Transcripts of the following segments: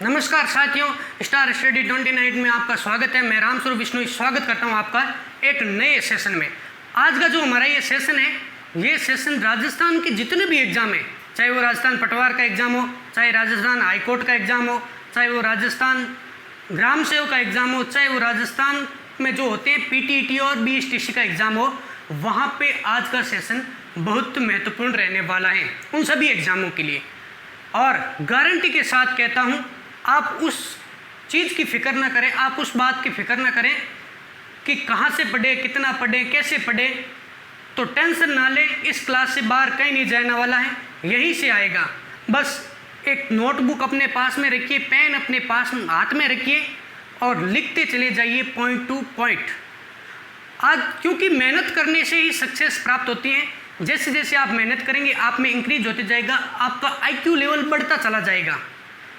नमस्कार साथियों, star study 29 में आपका स्वागत है। मैं रामस्वरूप विष्णु स्वागत करता हूं आपका एक नए सेशन में। आज का जो हमारा ये सेशन है, ये सेशन राजस्थान के जितने भी एग्ज़ाम हैं, चाहे वो राजस्थान पटवार का एग्ज़ाम हो, चाहे राजस्थान हाईकोर्ट का एग्ज़ाम हो, चाहे वो राजस्थान ग्राम सेवक का एग्ज़ाम हो, चाहे वो राजस्थान में जो होते हैं पीटीईटी और बीएसटीसी का एग्ज़ाम हो, वहाँ पे आज का सेशन बहुत महत्वपूर्ण रहने वाला है उन सभी एग्ज़ामों के लिए। और गारंटी के साथ कहता हूँ, आप उस चीज़ की फ़िक्र ना करें, आप उस बात की फ़िक्र ना करें कि कहाँ से पढ़े, कितना पढ़े, कैसे पढ़े, तो टेंशन ना लें। इस क्लास से बाहर कहीं नहीं जाने वाला है, यहीं से आएगा। बस एक नोटबुक अपने पास में रखिए, पेन अपने पास हाथ में रखिए और लिखते चले जाइए पॉइंट टू पॉइंट। आज क्योंकि मेहनत करने से ही सक्सेस प्राप्त होती है। जैसे जैसे आप मेहनत करेंगे, आप में इंक्रीज होते जाएगा, आपका आईक्यू लेवल बढ़ता चला जाएगा।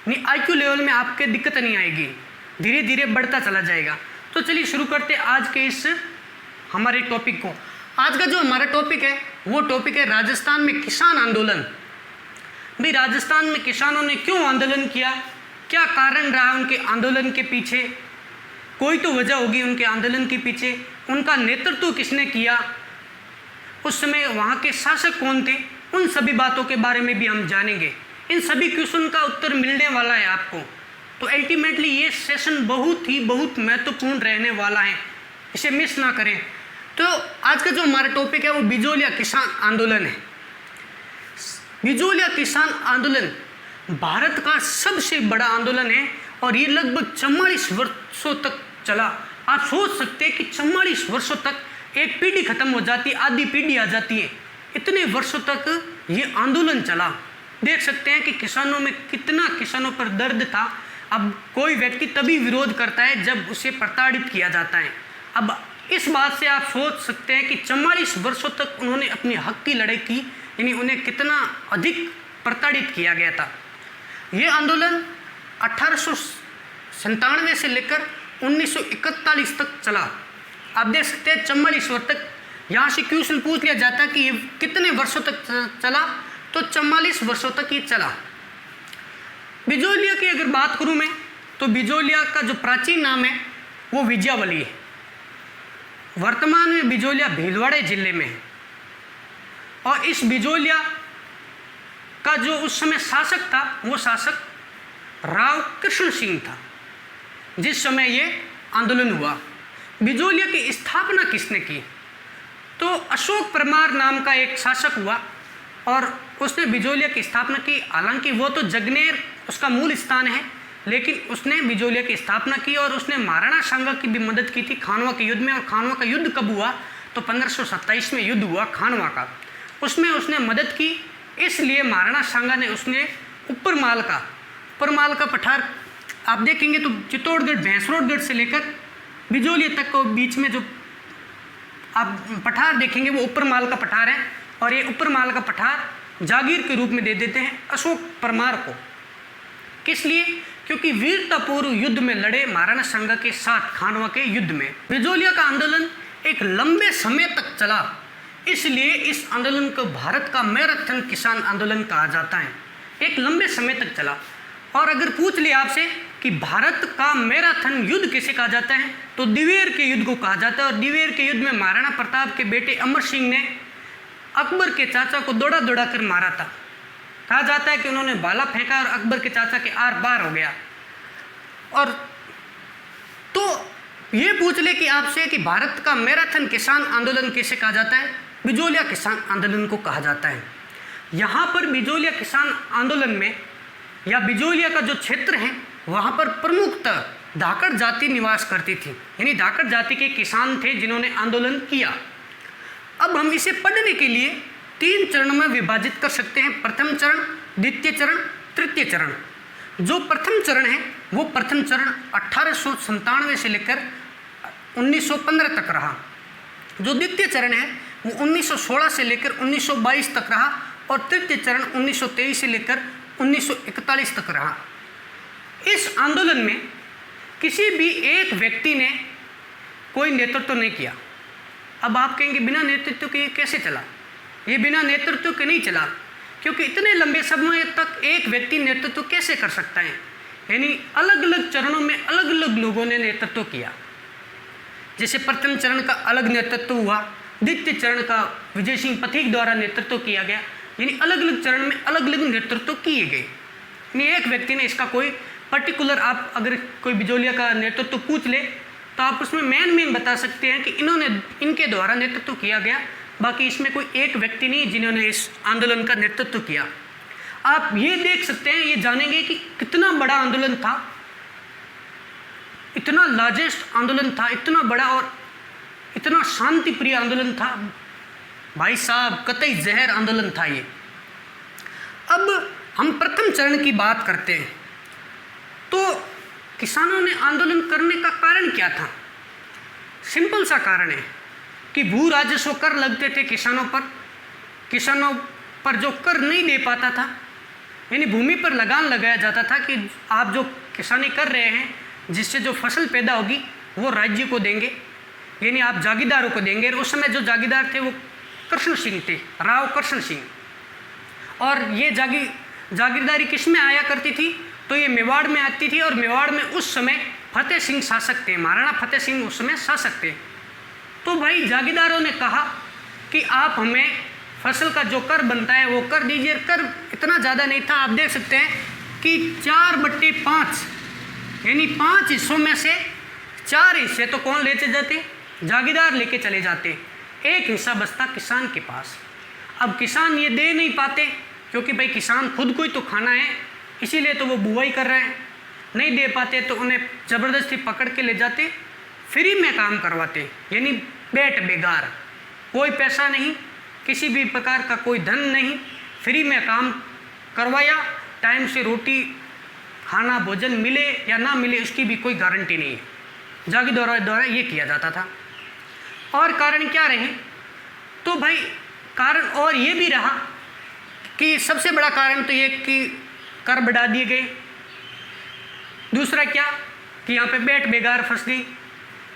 नहीं, आईक्यू लेवल में आपके दिक्कत नहीं आएगी, धीरे धीरे बढ़ता चला जाएगा। तो चलिए शुरू करते हैं आज के इस हमारे टॉपिक को। आज का जो हमारा टॉपिक है वो टॉपिक है राजस्थान में किसान आंदोलन। भाई, राजस्थान में किसानों ने क्यों आंदोलन किया, क्या कारण रहा उनके आंदोलन के पीछे, कोई तो वजह होगी उनके आंदोलन के पीछे, उनका नेतृत्व किसने किया, उस समय वहाँ के शासक कौन थे, उन सभी बातों के बारे में भी हम जानेंगे। इन सभी क्वेश्चन का उत्तर मिलने वाला है आपको। तो अल्टीमेटली ये सेशन बहुत महत्वपूर्ण रहने वाला है, इसे मिस ना करें। तो आज का जो हमारा टॉपिक है वो बिजोलिया किसान आंदोलन है। बिजोलिया किसान आंदोलन भारत का सबसे बड़ा आंदोलन है और ये लगभग 44 वर्षों तक चला। आप सोच सकते हैं कि 44 वर्षों तक एक पीढ़ी खत्म हो जाती है, आधी पीढ़ी आ जाती है। इतने वर्षों तक ये आंदोलन चला। देख सकते हैं कि किसानों में कितना किसानों पर दर्द था। अब कोई व्यक्ति तभी विरोध करता है जब उसे प्रताड़ित किया जाता है। अब इस बात से आप सोच सकते हैं कि 44 वर्षों तक उन्होंने अपने हक की लड़ाई की, यानी उन्हें कितना अधिक प्रताड़ित किया गया था। ये आंदोलन 1897 से लेकर 1941 तक चला। आप देख सकते हैं 44 वर्ष तक। यहाँ से क्वेश्चन पूछ लिया जाता कि ये कितने वर्षों तक चला, तो 44 वर्षों तक ये चला। बिजोलिया की अगर बात करूँ मैं, तो बिजोलिया का जो प्राचीन नाम है वो विजयावली है। वर्तमान में बिजोलिया भीलवाड़ा जिले में है। और इस बिजोलिया का जो उस समय शासक था वो शासक राव कृष्ण सिंह था, जिस समय ये आंदोलन हुआ। बिजोलिया की स्थापना किसने की, तो अशोक परमार नाम का एक शासक हुआ और उसने बिजोलिया की स्थापना की। हालांकि वो तो जगनेर उसका मूल स्थान है, लेकिन उसने बिजोलिया की स्थापना की और उसने महाराणा सांगा की भी मदद की थी खानवा के युद्ध में। और खानवा का युद्ध कब हुआ, तो 1527 में युद्ध हुआ खानवा का, उसमें उसने मदद की। इसलिए महाराणा सांगा ने उसने ऊपरमाल का पठार आप देखेंगे तो चित्तौड़गढ़ भैंसरोडगढ़ से लेकर बिजोलिया तक को बीच में जो आप पठार देखेंगे वो ऊपरमाल का पठार है। और ये ऊपरमाल का पठार जागीर के रूप में दे देते हैं अशोक परमार को। किस लिए, क्योंकि वीरतापूर्व युद्ध में लड़े महाराणा सांगा के साथ खानवा के युद्ध में। बिजोलिया का आंदोलन एक लंबे समय तक चला, इसलिए इस आंदोलन को भारत का मैराथन किसान आंदोलन कहा जाता है। एक लंबे समय तक चला। और अगर पूछ लिया आपसे कि भारत का मैराथन युद्ध किसे कहा जाता है, तो दिवेर के युद्ध को कहा जाता है। और दिवेर के युद्ध में महाराणा प्रताप के बेटे अमर सिंह ने अकबर के चाचा को दौड़ा कर मारा था। कहा जाता है कि उन्होंने भाला फेंका और अकबर के चाचा के आर पार हो गया। और तो ये पूछ ले कि आपसे कि भारत का मैराथन किसान आंदोलन किसे कहा जाता है, बिजोलिया किसान आंदोलन को कहा जाता है। यहाँ पर बिजोलिया किसान आंदोलन में या बिजोलिया का जो क्षेत्र है वहाँ पर प्रमुखतः धाकड़ जाति निवास करती थी, यानी धाकड़ जाति के किसान थे जिन्होंने आंदोलन किया। अब हम इसे पढ़ने के लिए 3 चरणों में विभाजित कर सकते हैं, प्रथम चरण, द्वितीय चरण, तृतीय चरण। जो प्रथम चरण है वो प्रथम चरण 1897 से लेकर 1915 तक रहा। जो द्वितीय चरण है वो 1916 से लेकर 1922 तक रहा। और तृतीय चरण 1923 से लेकर 1941 तक रहा। इस आंदोलन में किसी भी एक व्यक्ति ने कोई नेतृत्व नहीं किया। अब आप कहेंगे बिना नेतृत्व के कैसे चला, ये बिना नेतृत्व के नहीं चला, क्योंकि इतने लंबे समय तक एक व्यक्ति नेतृत्व कैसे कर सकता है। यानी अलग अलग चरणों में अलग अलग लोगों ने नेतृत्व किया। जैसे प्रथम चरण का अलग नेतृत्व हुआ, द्वितीय चरण का विजय सिंह पथिक द्वारा नेतृत्व किया गया, यानी अलग अलग चरण में अलग अलग नेतृत्व किए गए। यानी एक व्यक्ति ने इसका कोई पर्टिकुलर, आप अगर कोई बिजोलिया का नेतृत्व पूछ ले तो आप उसमें मेन बता सकते हैं कि इनके द्वारा नेतृत्व किया गया, बाकी इसमें कोई एक व्यक्ति नहीं जिन्होंने इस आंदोलन का नेतृत्व किया। आप ये देख सकते हैं, ये जानेंगे कि कितना बड़ा आंदोलन था, इतना लार्जेस्ट आंदोलन था, इतना बड़ा और इतना शांति प्रिय आंदोलन था भाई साहब, कतई जहर आंदोलन था ये। अब हम प्रथम चरण की बात करते हैं तो किसानों ने आंदोलन करने का कारण क्या था? सिंपल सा कारण है कि भू राजस्व कर लगते थे किसानों पर जो कर नहीं दे पाता था, यानी भूमि पर लगान लगाया जाता था कि आप जो किसानी कर रहे हैं जिससे जो फसल पैदा होगी वो राज्य को देंगे, यानी आप जागीरदारों को देंगे। और उस समय जो जागीरदार थे वो कृष्ण सिंह थे, राव कृष्ण सिंह। और ये जागीरदारी किस में आया करती थी? तो ये मेवाड़ में आती थी, और मेवाड़ में उस समय फतेह सिंह शासक थे, महाराणा फतेह सिंह उस समय शासक थे। तो भाई जागीरदारों ने कहा कि आप हमें फसल का जो कर बनता है वो कर दीजिए। कर इतना ज़्यादा नहीं था, आप देख सकते हैं कि 4/5 यानी 5 हिस्सों में से 4 हिस्से तो कौन लेते जाते? जागीरदार लेके चले जाते, एक हिस्सा बचता किसान के पास। अब किसान ये दे नहीं पाते क्योंकि भाई किसान खुद को ही तो खाना है, इसीलिए तो वो बुवाई कर रहे हैं। नहीं दे पाते तो उन्हें ज़बरदस्ती पकड़ के ले जाते, फ्री में काम करवाते, यानी बेट बेगार, कोई पैसा नहीं, किसी भी प्रकार का कोई धन नहीं, फ्री में काम करवाया। टाइम से रोटी खाना भोजन मिले या ना मिले उसकी भी कोई गारंटी नहीं है। जागीरदारों द्वारा ये किया जाता था। और कारण क्या रहे? तो भाई कारण और ये भी रहा कि सबसे बड़ा कारण तो ये कि कर बढ़ा दिए गए। दूसरा क्या कि यहाँ पे बेट बेगार फंस गई,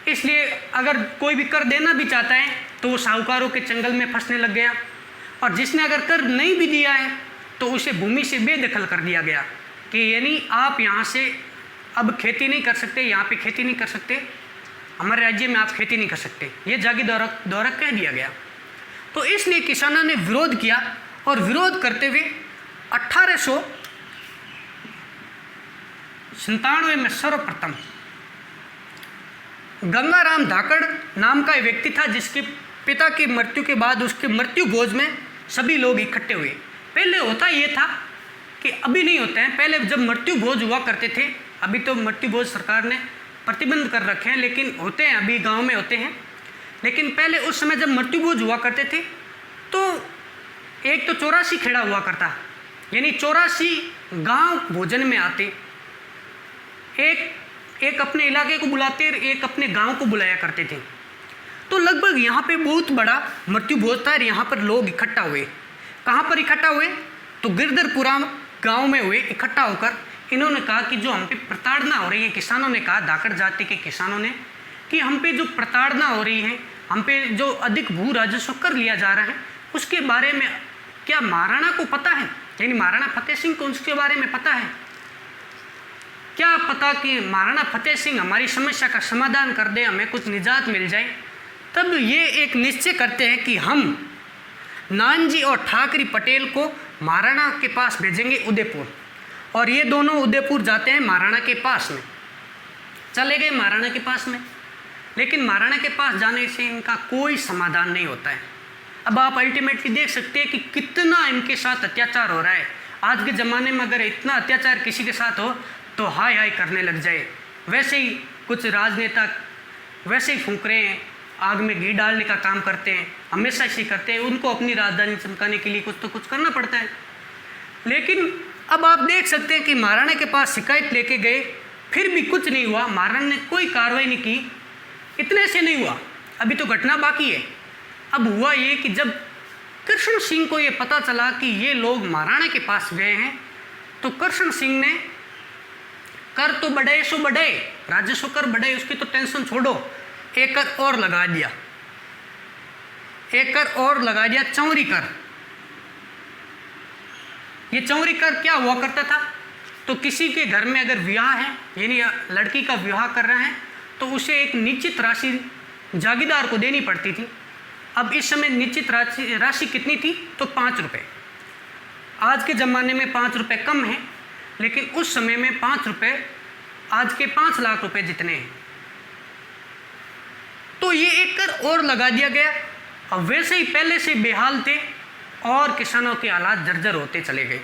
इसलिए अगर कोई भी कर देना भी चाहता है तो वो साहूकारों के चंगल में फंसने लग गया। और जिसने अगर कर नहीं भी दिया है तो उसे भूमि से बेदखल कर दिया गया कि यानी आप यहाँ से अब खेती नहीं कर सकते, यहाँ पे खेती नहीं कर सकते, हमारे राज्य में आप खेती नहीं कर सकते, ये जागीरदारों द्वारा कह दिया गया। तो इसलिए किसानों ने विरोध किया, और विरोध करते हुए 1897 में सर्वप्रथम गंगाराम धाकड़ नाम का एक व्यक्ति था, जिसके पिता की मृत्यु के बाद उसके मृत्यु भोज में सभी लोग इकट्ठे हुए। पहले होता ये था कि अभी नहीं होते हैं, पहले जब मृत्यु भोज हुआ करते थे, अभी तो मृत्यु भोज सरकार ने प्रतिबंध कर रखे हैं, लेकिन होते हैं, अभी गांव में होते हैं। लेकिन पहले उस समय जब मृत्यु भोज हुआ करते थे तो एक तो 84 खेड़ा हुआ करता, यानी 84 गांव भोजन में आते, एक अपने इलाके को बुलाते और एक अपने गांव को बुलाया करते थे। तो लगभग यहाँ पे बहुत बड़ा मृत्यु भोज था और यहाँ पर लोग इकट्ठा हुए। कहाँ पर इकट्ठा हुए? तो गिरधरपुरा गांव में हुए। इकट्ठा होकर इन्होंने कहा कि जो हम पे प्रताड़ना हो रही है, किसानों ने कहा, धाकड़ जाति के किसानों ने, कि हम पे जो प्रताड़ना हो रही है, हम पे जो अधिक भू राजस्व कर लिया जा रहा है, उसके बारे में क्या महाराणा को पता है? यानी महाराणा फतेह सिंह को उसके बारे में पता है? क्या पता कि महाराणा फतेह सिंह हमारी समस्या का समाधान कर दे, हमें कुछ निजात मिल जाए? तब ये एक निश्चय करते हैं कि हम नानजी और ठाकरी पटेल को महाराणा के पास भेजेंगे उदयपुर। और ये दोनों उदयपुर जाते हैं महाराणा के पास में, चले गए महाराणा के पास में। लेकिन महाराणा के पास जाने से इनका कोई समाधान नहीं होता है। अब आप अल्टीमेटली देख सकते हैं कि कितना इनके साथ अत्याचार हो रहा है। आज के ज़माने में अगर इतना अत्याचार किसी के साथ हो तो हाय हाय करने लग जाए। वैसे ही कुछ राजनेता वैसे ही फूंक रहे हैं, आग में घी डालने का काम करते हैं, हमेशा ऐसे करते हैं। उनको अपनी राजधानी चमकाने के लिए कुछ तो कुछ करना पड़ता है। लेकिन अब आप देख सकते हैं कि महाराणा के पास शिकायत लेके गए, फिर भी कुछ नहीं हुआ, महाराणा ने कोई कार्रवाई नहीं की। इतने से नहीं हुआ, अभी तो घटना बाकी है। अब हुआ ये कि जब कृष्ण सिंह को ये पता चला कि ये लोग महाराणा के पास गए हैं, तो कृष्ण सिंह ने कर तो बढ़े सो बढ़े, राजस्व कर बढ़े, उसकी तो टेंशन छोड़ो, एक कर और लगा दिया, एक कर और लगा दिया, चौरी कर। ये चौरी कर क्या हुआ करता था? तो किसी के घर में अगर विवाह है, यानी लड़की का विवाह कर रहे हैं, तो उसे एक निश्चित राशि जागीरदार को देनी पड़ती थी। अब इस समय निश्चित राशि कितनी थी? तो 5 रुपये। आज के ज़माने में 5 रुपये कम है, लेकिन उस समय में 5 रुपये आज के 5 लाख रुपए जितने हैं। तो ये एक कर और लगा दिया गया। अब वैसे ही पहले से बेहाल थे और किसानों के हालात जर्जर होते चले गए,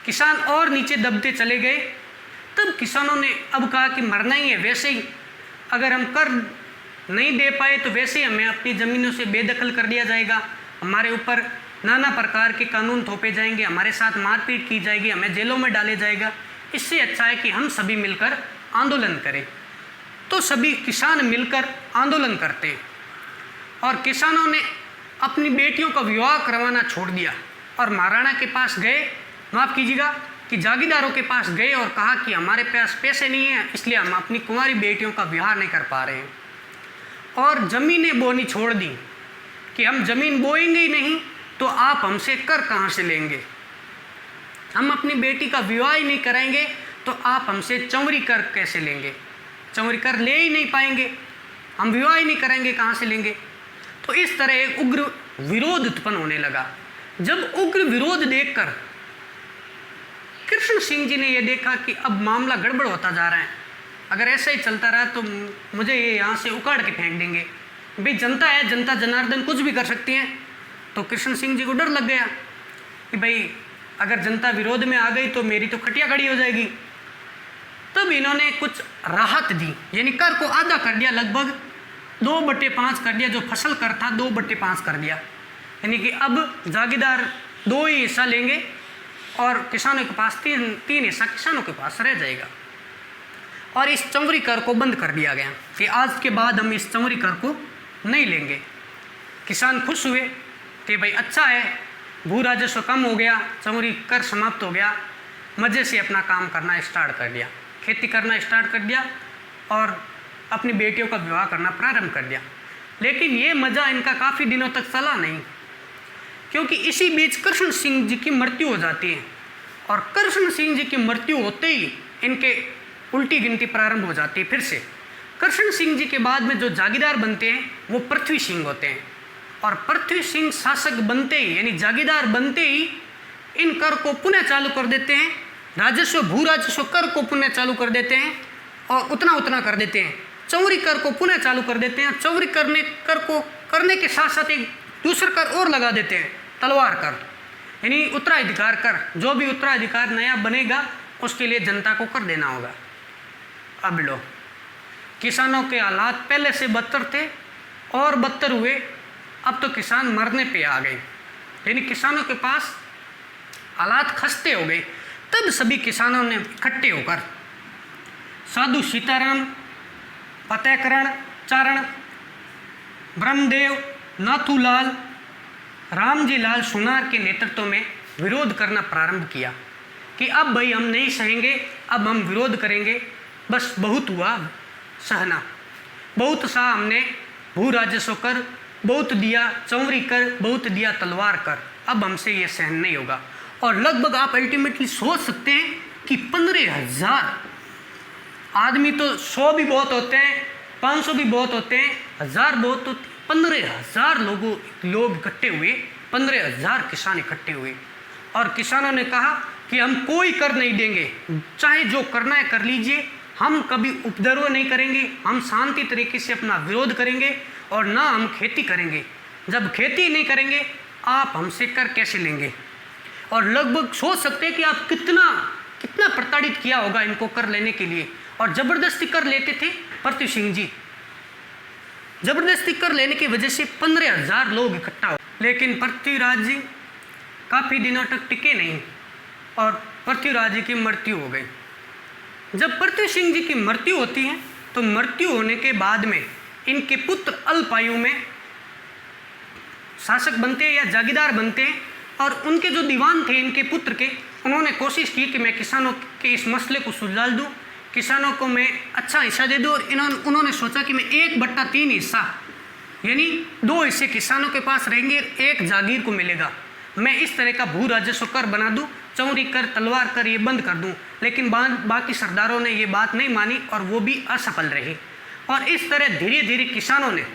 किसान और नीचे दबते चले गए। तब किसानों ने अब कहा कि मरना ही है, वैसे ही अगर हम कर नहीं दे पाए तो वैसे ही हमें अपनी ज़मीनों से बेदखल कर दिया जाएगा, हमारे ऊपर नाना प्रकार के कानून थोपे जाएंगे, हमारे साथ मारपीट की जाएगी, हमें जेलों में डाले जाएगा। इससे अच्छा है कि हम सभी मिलकर आंदोलन करें। तो सभी किसान मिलकर आंदोलन करते हैं और किसानों ने अपनी बेटियों का विवाह करवाना छोड़ दिया और महाराणा के पास गए, माफ़ कीजिएगा कि जागीरदारों के पास गए और कहा कि हमारे पास पैसे नहीं हैं, इसलिए हम अपनी कुंवारी बेटियों का विवाह नहीं कर पा रहे हैं। और ज़मीनें बोनी छोड़ दी कि हम ज़मीन बोएंगे ही नहीं तो आप हमसे कर कहाँ से लेंगे, हम अपनी बेटी का विवाह ही नहीं कराएंगे तो आप हमसे चंवरी कर कैसे लेंगे, चंवरी कर ले ही नहीं पाएंगे, हम विवाह ही नहीं कराएंगे, कहाँ से लेंगे। तो इस तरह एक उग्र विरोध उत्पन्न होने लगा। जब उग्र विरोध देखकर कृष्ण सिंह जी ने यह देखा कि अब मामला गड़बड़ होता जा रहा है, अगर ऐसा ही चलता रहा तो मुझे ये यहाँ से उखाड़ के फेंक देंगे, भाई जनता है, जनता जनार्दन कुछ भी कर सकती है। तो कृष्ण सिंह जी को डर लग गया कि भाई अगर जनता विरोध में आ गई तो मेरी तो खटिया खड़ी हो जाएगी। तब इन्होंने कुछ राहत दी, यानी कर को आधा कर दिया, लगभग 2/5 कर दिया, जो फसल कर था 2/5 कर दिया, यानी कि अब जागीरदार 2 ही हिस्सा लेंगे और किसानों के पास 3 हिस्सा किसानों के पास रह जाएगा। और इस चंवरी कर को बंद कर दिया गया कि आज के बाद हम इस चंवरी कर को नहीं लेंगे। किसान खुश हुए कि भाई अच्छा है, भू राजस्व कम हो गया, चंवरी कर समाप्त हो गया, मज़े से अपना काम करना स्टार्ट कर दिया, खेती करना स्टार्ट कर दिया और अपनी बेटियों का विवाह करना प्रारंभ कर दिया। लेकिन ये मज़ा इनका काफ़ी दिनों तक चला नहीं, क्योंकि इसी बीच कृष्ण सिंह जी की मृत्यु हो जाती है और कृष्ण सिंह जी की मृत्यु होते ही इनके उल्टी गिनती प्रारंभ हो जाती है फिर से। कृष्ण सिंह जी के बाद में जो जागीरदार बनते हैं वो पृथ्वी सिंह होते हैं और पृथ्वी सिंह शासक बनते ही, यानी जागीरदार बनते ही इन कर को पुनः चालू कर देते हैं, राजस्व भू राजस्व कर को पुनः चालू कर देते हैं और उतना कर देते हैं, चंवरी कर को पुनः चालू कर देते हैं। चंवरी कर को करने के साथ साथ एक दूसरा कर और लगा देते हैं, तलवार कर, यानी उत्तराधिकार कर, जो भी उत्तराधिकार नया बनेगा उसके लिए जनता को कर देना होगा। अब लो, किसानों के हालात पहले से बदतर थे और बदतर हुए, अब तो किसान मरने पे आ गए, यानी किसानों के पास हालात खस्ते हो गए। तब सभी किसानों ने इकट्ठे होकर साधु सीताराम, फतेहकरण चारण, ब्रह्मदेव, नाथूलाल, रामजी लाल सुनार के नेतृत्व में विरोध करना प्रारंभ किया कि अब भाई हम नहीं सहेंगे, अब हम विरोध करेंगे, बस बहुत हुआ सहना, बहुत सा हमने भू राजस्व कर बहुत दिया, चंवरी कर बहुत दिया, तलवार कर, अब हमसे ये सहन नहीं होगा। और लगभग आप अल्टीमेटली सोच सकते हैं कि 15,000 आदमी, तो 100 भी बहुत होते हैं, 500 भी बहुत होते हैं, 1000 बहुत होते, 15,000 लोग इकट्ठे हुए, 15,000 किसान इकट्ठे हुए और किसानों ने कहा कि हम कोई कर नहीं देंगे, चाहे जो करना है कर लीजिए, हम कभी उपद्रव नहीं करेंगे, हम शांति तरीके से अपना विरोध करेंगे और ना हम खेती करेंगे। जब खेती नहीं करेंगे आप हमसे कर कैसे लेंगे। और लगभग सोच सकते हैं कि आप कितना प्रताड़ित किया होगा इनको कर लेने के लिए, और ज़बरदस्ती कर लेते थे पृथ्वी सिंह जी, ज़बरदस्ती कर लेने की वजह से 15,000 लोग इकट्ठा हो। लेकिन पृथ्वीराज जी काफ़ी दिनों तक टिके नहीं और पृथ्वीराज जी की मृत्यु हो गई। जब पृथ्वी सिंह जी की मृत्यु होती है तो मृत्यु होने के बाद में इनके पुत्र अल्पायु में शासक बनते हैं या जागीरदार बनते हैं और उनके जो दीवान थे इनके पुत्र के, उन्होंने कोशिश की कि मैं किसानों के इस मसले को सुलझा दूँ, किसानों को मैं अच्छा हिस्सा दे दूँ। और उन्होंने सोचा कि मैं 1/3 हिस्सा, यानी 2 हिस्से किसानों के पास रहेंगे, 1 जागीर को मिलेगा, मैं इस तरह का भू राजस्व कर बना दूँ चौरी कर तलवार कर ये बंद कर दूं, लेकिन बाकी सरदारों ने ये बात नहीं मानी और वो भी असफल रहे। और इस तरह धीरे धीरे किसानों ने,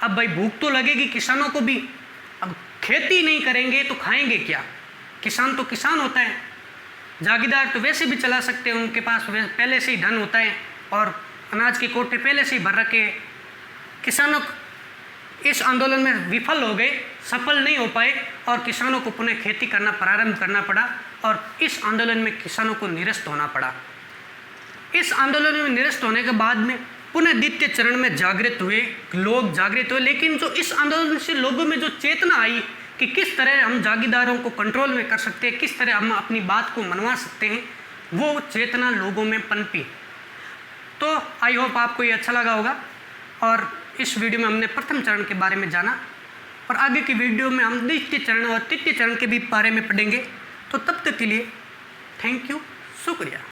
अब भाई भूख तो लगेगी किसानों को भी, अब खेती नहीं करेंगे तो खाएंगे क्या? किसान तो किसान होता है, जागीरदार तो वैसे भी चला सकते हैं, उनके पास पहले से ही धन होता है और अनाज के कोठे पहले से ही भर रखे। किसानों इस आंदोलन में विफल हो गए, सफल नहीं हो पाए और किसानों को पुनः खेती करना प्रारंभ करना पड़ा और इस आंदोलन में किसानों को निरस्त होना पड़ा। इस आंदोलन में निरस्त होने के बाद में पुनः द्वितीय चरण में जागृत हुए लोग, जागृत हुए, लेकिन जो इस आंदोलन से लोगों में जो चेतना आई कि किस तरह हम जागीरदारों को कंट्रोल में कर सकते हैं, किस तरह हम अपनी बात को मनवा सकते हैं, वो चेतना लोगों में पनपी। तो आई होप आपको ये अच्छा लगा होगा और इस वीडियो में हमने प्रथम चरण के बारे में जाना और आगे की वीडियो में हम द्वितीय चरण और तृतीय चरण के भी बारे में पढ़ेंगे। तो तब तक के लिए थैंक यू, शुक्रिया।